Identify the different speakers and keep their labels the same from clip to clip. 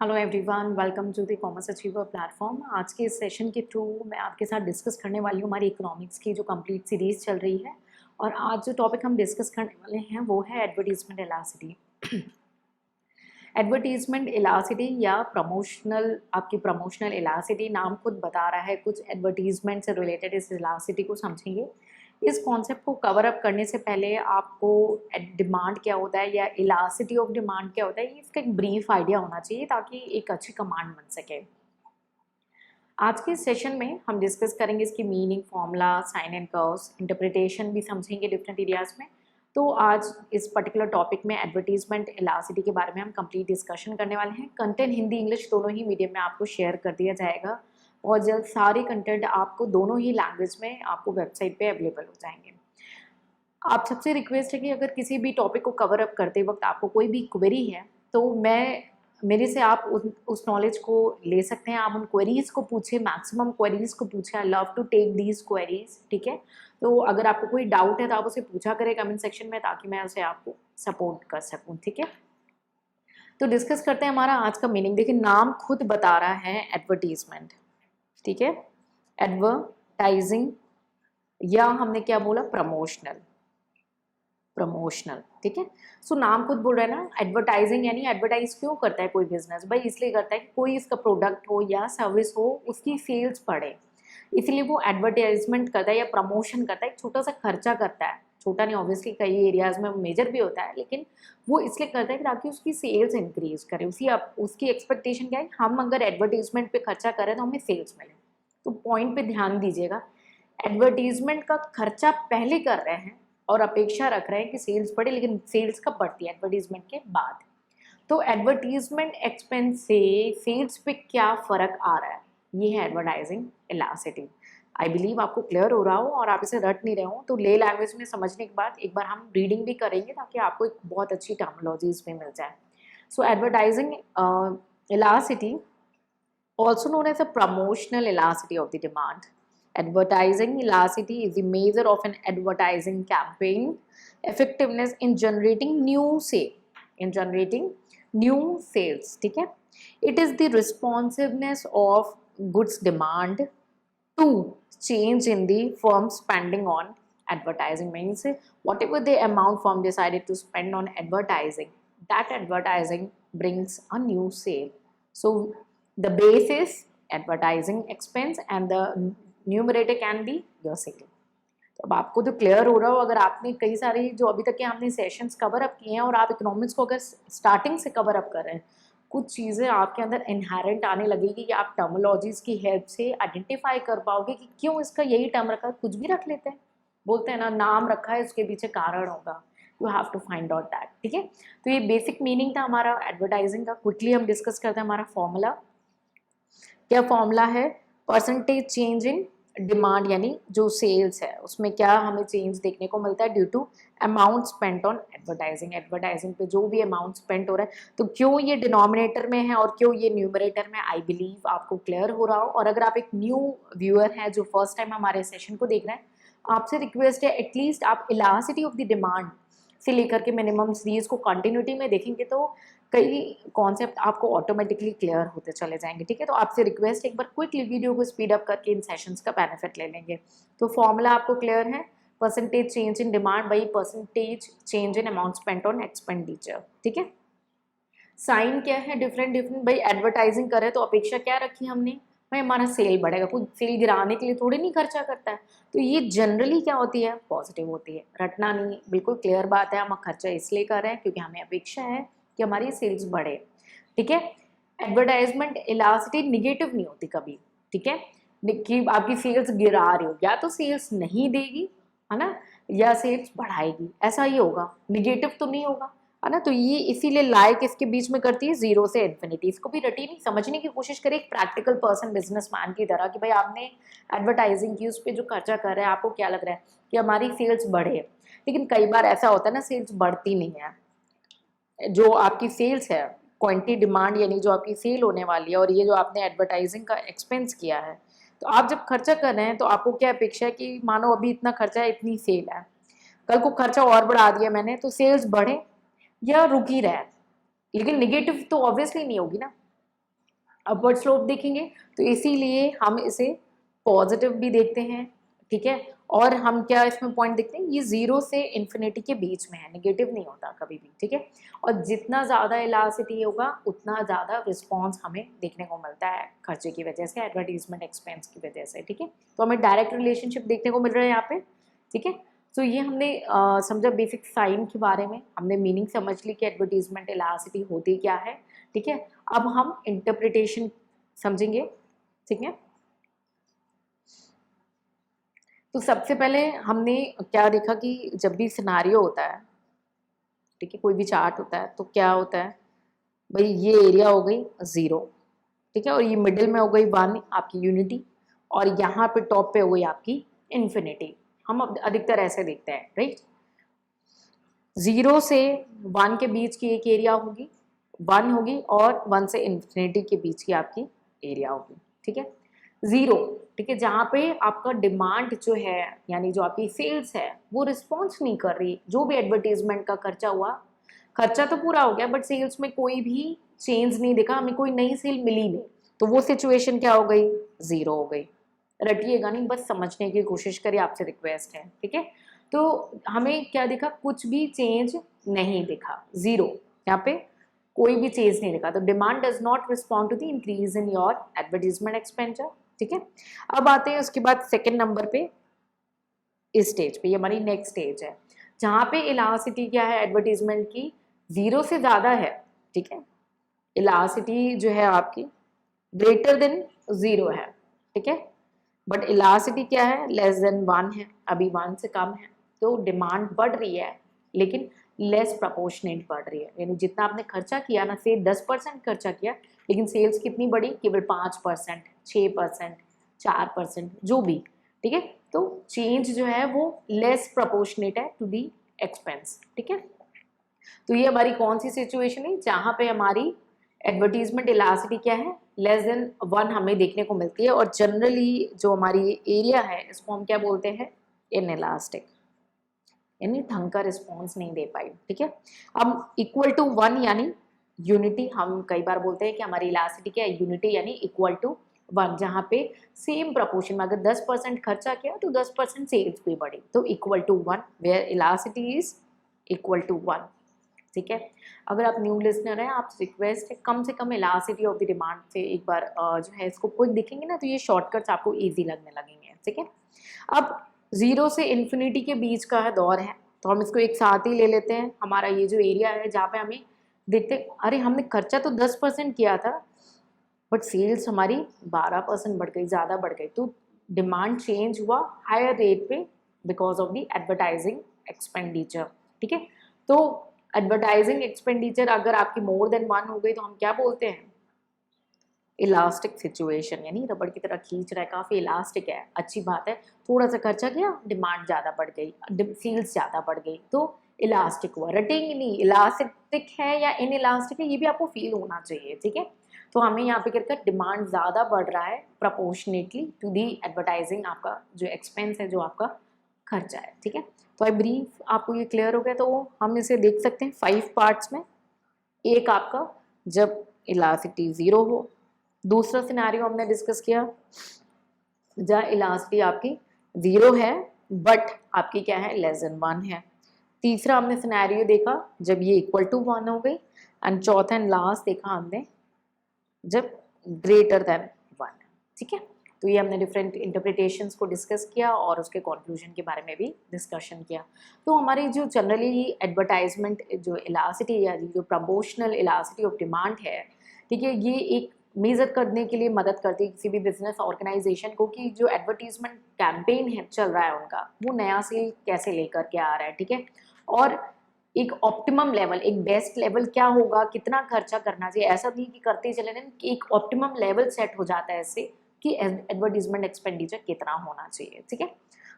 Speaker 1: Hello everyone, welcome to the commerce achiever platform. आज के इस सेशन के थ्रू मैं आपके साथ डिस्कस करने वाली हूँ हमारी इकोनॉमिक्स की जो कंप्लीट सीरीज चल रही है। और आज जो टॉपिक हम डिस्कस करने वाले हैं वो है एडवर्टीजमेंट इलासिटी। एडवर्टीजमेंट इलासिटी या प्रमोशनल, आपकी प्रमोशनल इलासिटी नाम खुद बता रहा है। कुछ एडवर्टीजमेंट से रिलेटेड इस इलासिटी को समझेंगे। इस कॉन्सेप्ट को कवर अप करने से पहले आपको डिमांड क्या होता है या इलासिटी ऑफ डिमांड क्या होता है, इसका एक ब्रीफ आइडिया होना चाहिए ताकि एक अच्छी कमांड बन सके। आज के सेशन में हम डिस्कस करेंगे इसकी meaning, formula, sign and curves, interpretation भी समझेंगे डिफरेंट एरियाज में। तो आज इस पर्टिकुलर टॉपिक में एडवर्टीजमेंट इलासिटी के बारे में हम कंप्लीट डिस्कशन करने वाले हैं। कंटेंट हिंदी इंग्लिश दोनों ही मीडियम में आपको शेयर कर दिया जाएगा और जल्द सारे कंटेंट आपको दोनों ही लैंग्वेज में आपको वेबसाइट पे अवेलेबल हो जाएंगे। आप सबसे रिक्वेस्ट है कि अगर किसी भी टॉपिक को कवर अप करते वक्त आपको कोई भी क्वेरी है तो मेरे से आप उस नॉलेज को ले सकते हैं। आप उन क्वेरीज को पूछे, मैक्सिमम क्वेरीज को पूछे। I love to take these queries, ठीक है। तो अगर आपको कोई डाउट है तो आप उसे पूछा करें कमेंट सेक्शन में ताकि मैं उसे आपको सपोर्ट कर सकूं, ठीक है। तो डिस्कस करते हैं हमारा आज का मीनिंग। देखिए, नाम खुद बता रहा है एडवर्टीजमेंट, ठीक है। एडवर्टाइजिंग या हमने क्या बोला, प्रमोशनल, प्रमोशनल, ठीक है। सो नाम खुद बोल रहा है ना, एडवर्टाइजिंग यानी एडवर्टाइज क्यों करता है कोई बिजनेस? भाई इसलिए करता है कि कोई इसका प्रोडक्ट हो या सर्विस हो, उसकी सेल्स बढ़े, इसलिए वो एडवर्टाइजमेंट करता है या प्रमोशन करता है। एक छोटा सा खर्चा करता है, छोटा नहीं, ऑब्वियसली कई एरियाज में मेजर भी होता है, लेकिन वो इसलिए करता है कि ताकि उसकी सेल्स इंक्रीज करे। उसकी एक्सपेक्टेशन क्या है, हम अगर एडवर्टीजमेंट पे खर्चा करें तो हमें सेल्स मिले। तो पॉइंट पे ध्यान दीजिएगा, एडवर्टीजमेंट का खर्चा पहले कर रहे हैं और अपेक्षा रख रहे हैं कि सेल्स बढ़े, लेकिन सेल्स कब बढ़ती है? एडवर्टीजमेंट के बाद। तो एडवर्टीजमेंट एक्सपेंस से सेल्स पे क्या फर्क आ रहा है, ये है एडवर्टाइजिंग इलास्टिसिटी। आई बिलीव आपको क्लियर हो रहा हो और आप इसे रट नहीं रहे हो। तो ले लैंग्वेज में समझने के बाद एक बार हम रीडिंग भी करेंगे ताकि आपको एक बहुत अच्छी टर्मिनोलॉजीज में मिल जाए। So advertising elasticity, also known as a promotional elasticity of the demand. Advertising elasticity is the measure of an advertising campaign effectiveness in generating new sale, in generating new sales, ठीक है। It is the responsiveness of goods demand to change in the firm spending on advertising. Means whatever the amount firm decided to spend on advertising, that advertising brings a new sale. So the base is advertising expense and the numerator can be your sale. तो अब आपको तो clear हो रहा हो, अगर आपने कई सारी जो अभी तक के हमने सेशंस कवर अप किए हैं और आप इकोनॉमिक्स को अगर स्टार्टिंग से कवर अप कर रहे हैं, कुछ चीज़ें आपके अंदर इनहेरेंट आने लगेगी कि आप टर्मोलॉजीज की हेल्प से आइडेंटिफाई कर पाओगे कि क्यों इसका यही टर्म रखा है। कुछ भी रख लेते हैं, बोलते हैं ना, नाम रखा है उसके पीछे कारण होगा। You have to find out that, ठीक है। तो ये बेसिक मीनिंग था हमारा एडवर्टाइजिंग का। क्विकली हम डिस्कस करते हैं हमारा फॉर्मूला। क्या फॉर्मूला है? परसेंटेज चेंज इन डिमांड, यानी जो सेल्स है उसमें क्या हमें चेंज देखने को मिलता है due to amount spent on advertising. Advertising पे जो भी अमाउंट स्पेंट हो रहा है, तो क्यों ये डिनोमिनेटर में है और क्यों ये न्यूमरेटर में, आई बिलीव आपको क्लियर हो रहा हो। और अगर आप एक न्यू व्यूअर हैं जो फर्स्ट टाइम हमारे सेशन को देख रहे हैं, आपसे रिक्वेस्ट है एटलीस्ट आप इलास्टिसिटी ऑफ द डिमांड से लेकर के मिनिमम सीरीज को कंटिन्यूटी में देखेंगे तो कई कॉन्सेप्ट आपको ऑटोमेटिकली क्लियर होते चले जाएंगे, ठीक है। तो आपसे रिक्वेस्ट, एक बार क्विकली वीडियो को स्पीड अप करके इन सेशंस का बेनिफिट ले लेंगे। तो फॉर्मूला आपको क्लियर है, percentage change in demand by percentage change in amount spent on expenditure, ठीक है। साइन क्या है? डिफरेंट भाई एडवर्टाइजिंग करे तो अपेक्षा क्या रखी हमने, भाई हमारा सेल बढ़ेगा। कोई सेल गिराने के लिए थोड़ी नहीं खर्चा करता है। तो ये जनरली क्या होती है, पॉजिटिव होती है। रटना नहीं, बिल्कुल क्लियर बात है। हम खर्चा इसलिए कर रहे हैं क्योंकि हमें अपेक्षा है कि हमारी सेल्स बढ़े, ठीक है। एडवर्टाइजमेंट इलास्टिसिटी निगेटिव नहीं होती कभी, ठीक है। कि आपकी सेल्स गिरा रही हो, या तो सेल्स नहीं देगी, है ना, या सेल्स बढ़ाएगी, ऐसा ही होगा, निगेटिव तो नहीं होगा, है ना। तो ये इसीलिए लाइक इसके बीच में करती है जीरो से इन्फिनिटी। इसको भी रटी नहीं, समझने की कोशिश करें एक प्रैक्टिकल पर्सन, बिजनेसमैन की तरह कि भाई आपने एडवर्टाइजिंग की, उस पर जो खर्चा कर रहे हैं, आपको क्या लग रहा है कि हमारी सेल्स बढ़े। लेकिन कई बार ऐसा होता है ना, सेल्स बढ़ती नहीं है। जो आपकी सेल्स है, क्वांटिटी डिमांड यानी जो आपकी सेल होने वाली है, और ये जो आपने एडवर्टाइजिंग का एक्सपेंस किया है, तो आप जब खर्चा कर रहे हैं तो आपको क्या अपेक्षा है कि मानो अभी इतना खर्चा है, इतनी सेल है, कल को खर्चा और बढ़ा दिया मैंने तो सेल्स बढ़े या रुक ही रहे। लेकिन निगेटिव तो ऑब्वियसली नहीं होगी ना, अपवर्ड स्लोप देखेंगे, तो इसीलिए हम इसे पॉजिटिव भी देखते हैं, ठीक है। और हम क्या इसमें पॉइंट देखते हैं, ये 0 से इन्फिनिटी के बीच में है, नेगेटिव नहीं होता कभी भी, ठीक है। और जितना ज़्यादा इलास्टिसिटी होगा उतना ज़्यादा रिस्पॉन्स हमें देखने को मिलता है खर्चे की वजह से, एडवर्टीजमेंट एक्सपेंस की वजह से, ठीक है। तो हमें डायरेक्ट रिलेशनशिप देखने को मिल रहा है यहाँ पे, ठीक है। तो ये हमने समझा बेसिक साइन के बारे में, हमने मीनिंग समझ ली कि एडवर्टीजमेंट इलास्टिसिटी होती क्या है, ठीक है। अब हम इंटरप्रिटेशन समझेंगे, ठीक है। तो सबसे पहले हमने क्या देखा कि जब भी सिनारियो होता है, ठीक है, कोई भी चार्ट होता है, तो क्या होता है भाई, ये एरिया हो गई 0, ठीक है, और ये मिडिल में हो गई 1 आपकी यूनिटी, और यहाँ पे टॉप पे हो गई आपकी इन्फिनिटी। हम अधिकतर ऐसे देखते हैं, राइट। 0 से 1 के बीच की एक एरिया होगी, 1 होगी, और 1 से इन्फिनिटी के बीच की आपकी एरिया होगी, ठीक है। 0, ठीक है, जहाँ पे आपका डिमांड जो है, यानी जो आपकी सेल्स है, वो रिस्पॉन्स नहीं कर रही, जो भी एडवर्टीजमेंट का खर्चा हुआ, खर्चा तो पूरा हो गया बट सेल्स में कोई भी चेंज नहीं दिखा, हमें कोई नई सेल मिली नहीं, तो वो सिचुएशन क्या हो गई, 0 हो गई। रटिएगा नहीं, बस समझने की कोशिश करिए, आपसे रिक्वेस्ट है, ठीक है। तो हमें क्या दिखा, कुछ भी चेंज नहीं दिखा, 0, यहाँ पे कोई भी चेंज नहीं दिखा, तो demand does not respond to the increase in your advertisement expenditure, ठीक है। अब आते हैं उसके बाद सेकेंड नंबर पे, इस स्टेज पे, ये हमारी नेक्स्ट स्टेज है, जहाँ पे इलास्टिसिटी क्या है एडवर्टीजमेंट की, 0 से ज़्यादा है, ठीक है। इलास्टिसिटी जो है आपकी ग्रेटर देन 0 है, ठीक है, बट इलास्टिसिटी क्या है, लेस देन 1 है, अभी 1 से कम है, तो डिमांड बढ़ रही है लेकिन लेस प्रपोर्शनेट बढ़ रही है, यानी जितना आपने खर्चा किया ना, से 10% खर्चा किया, लेकिन सेल्स कितनी बढ़ी, केवल 5%, 6%, 4%, जो भी, ठीक है। तो चेंज जो है वो लेस प्रपोर्शनेट है टू दी एक्सपेंस, ठीक है। तो ये हमारी कौन सी सिचुएशन है, जहाँ पे हमारी एडवर्टीजमेंट इलास्टिसिटी क्या है, लेस देन 1 हमें देखने को मिलती है, और जनरली जो हमारी एरिया है इसको हम क्या बोलते हैं, इनइलास्टिक, यानी ढंग का रिस्पॉन्स नहीं दे पाई, ठीक है। अब इक्वल टू 1 यानी यूनिटी, हम कई बार बोलते हैं कि हमारी इलास्टिसिटी क्या है, यूनिटी, यानी इक्वल टू 1, जहाँ पे सेम प्रपोर्शन में अगर 10% खर्चा किया तो 10% सेल्स भी बढ़ी, तो equal to 1, where elasticity is equal to 1, ठीक है। अगर आप न्यू लिसनर हैं, आप रिक्वेस्ट है कम से कम इलास्टिसिटी ऑफ द डिमांड से एक बार जो है इसको क्विक दिखेंगे ना, तो ये शॉर्टकट्स आपको इजी लगने लगेंगे, ठीक है। अब 0 से इन्फिनिटी के बीच का है दौर है, तो हम इसको एक साथ ही ले लेते हैं, हमारा ये जो एरिया है जहाँ पे हमें देखते, अरे हमने खर्चा तो 10% किया था बट सेल्स हमारी 12% बढ़ गई, ज़्यादा बढ़ गई, तो डिमांड चेंज हुआ हायर रेट पे because of the advertising expenditure, ठीक है। तो एडवर्टाइजिंग एक्सपेंडिचर अगर आपकी मोर देन 1 हो गई तो हम क्या बोलते हैं, इलास्टिक सिचुएशन, यानी रबड़ की तरह खींच रहा है, काफ़ी इलास्टिक है, अच्छी बात है। थोड़ा सा खर्चा किया, डिमांड ज़्यादा बढ़ गई, सेल्स ज़्यादा बढ़ गई, तो इलास्टिक हुआ। रटेंगे नहीं, इलास्टिक है या इन इलास्टिक है, ये भी आपको फील होना चाहिए, ठीक है। तो हमें यहाँ पे कहकर डिमांड ज़्यादा बढ़ रहा है प्रपोर्शनेटली टू दी एडवर्टाइजिंग, आपका जो एक्सपेंस है, जो आपका खर्चा है, ठीक है। तो आई ब्रीफ आपको ये क्लियर हो गया, तो हम इसे देख सकते हैं 5 पार्ट्स में। एक आपका जब इलास्टिसिटी 0 हो, दूसरा सिनेरियो हमने डिस्कस किया जहाँ इलास्टिसिटी आपकी 0 है बट आपकी क्या है, लेस देन 1 है। तीसरा हमने सिनेरियो देखा जब ये इक्वल टू 1 हो गई, एंड चौथा एंड लास्ट देखा हमने जब ग्रेटर देन 1, ठीक है। तो ये हमने डिफरेंट इंटरप्रिटेशंस को डिस्कस किया और उसके कंक्लूजन के बारे में भी डिस्कशन किया। तो हमारी जो जनरली एडवर्टाइजमेंट जो इलास्टिसिटी या जो प्रमोशनल इलास्टिसिटी ऑफ डिमांड है, ठीक है, ये एक मेजर करने के लिए मदद करती है किसी भी बिजनेस ऑर्गेनाइजेशन को कि जो एडवर्टीजमेंट कैंपेन है चल रहा है उनका, वो नया सेल कैसे लेकर के आ रहा है, ठीक है। और एक ऑप्टिमम लेवल, एक बेस्ट लेवल क्या होगा, कितना खर्चा करना चाहिए, ऐसा नहीं कि करते चले जाएं, कि एक ऑप्टिमम लेवल सेट हो जाता है इससे कि एडवर्टीजमेंट एक्सपेंडिचर कितना होना चाहिए, ठीक है।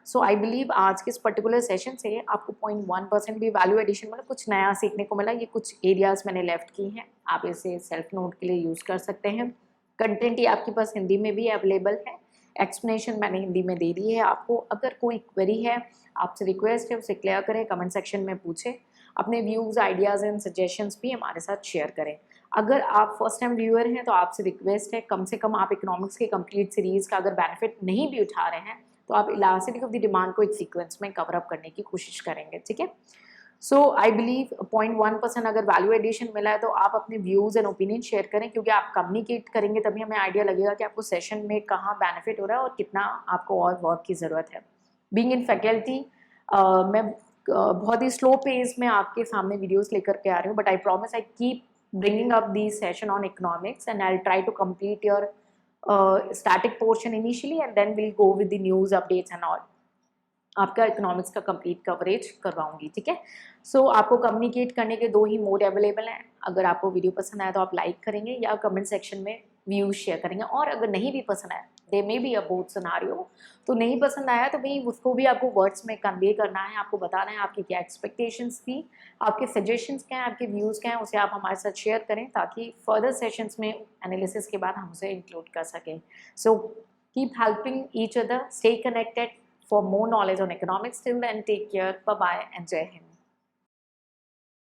Speaker 1: सो आई बिलीव आज के इस पर्टिकुलर सेशन से आपको 0.1% भी वैल्यू एडिशन मतलब कुछ नया सीखने को मिला। ये कुछ एरियाज मैंने लेफ्ट की हैं, आप इसे सेल्फ नोट के लिए यूज़ कर सकते हैं। कंटेंट ये आपके पास हिंदी में भी अवेलेबल है, एक्सप्लेनेशन मैंने हिंदी में दे दी है आपको। अगर कोई क्वेरी है, आपसे रिक्वेस्ट है उसे क्लियर करें, कमेंट सेक्शन में पूछें, अपने व्यूज़, आइडियाज़ एंड सजेशंस भी हमारे साथ शेयर करें। अगर आप फर्स्ट टाइम व्यूअर हैं तो आपसे रिक्वेस्ट है कम से कम आप इकोनॉमिक्स के कंप्लीट सीरीज़ का अगर बेनिफिट नहीं भी उठा रहे हैं तो आप इलास्टिसिटी ऑफ द डिमांड को एक सीक्वेंस में कवर अप करने की कोशिश करेंगे, ठीक है। सो आई बिलीव 0.1% अगर वैल्यू एडिशन मिला है तो आप अपने व्यूज़ एंड ओपिनियन शेयर करें, क्योंकि आप कम्युनिकेट करेंगे तभी हमें आइडिया लगेगा कि आपको सेशन में कहाँ बेनिफिट हो रहा है और कितना आपको और वर्क की ज़रूरत है। बीइंग इन फैकल्टी मैं बहुत ही स्लो पेस में आपके सामने वीडियोस लेकर के आ रही हूँ, but I promise I keep bringing up the session on economics and I'll try to complete your static portion initially and then we'll go with the news updates and all. आपका economics का complete coverage करवाऊंगी, ठीक है। सो आपको communicate करने के 2 ही mode available हैं। अगर आपको वीडियो पसंद आया तो आप लाइक करेंगे या कमेंट सेक्शन में व्यूज शेयर करेंगे, और अगर नहीं भी पसंद आया, they may be a both scenario, तो नहीं पसंद आया तो भाई उसको भी आपको वर्ड्स में कन्वे करना है, आपको बताना है आपकी क्या एक्सपेक्टेशंस थी, आपके सजेशंस क्या हैं, आपके व्यूज़ क्या हैं, उसे आप हमारे साथ शेयर करें ताकि फर्दर सेशंस में एनालिसिस के बाद हम उसे इंक्लूड कर सकें। So keep helping each other, stay connected for more knowledge on economics. Till then, take care. Bye bye and Jai Hind.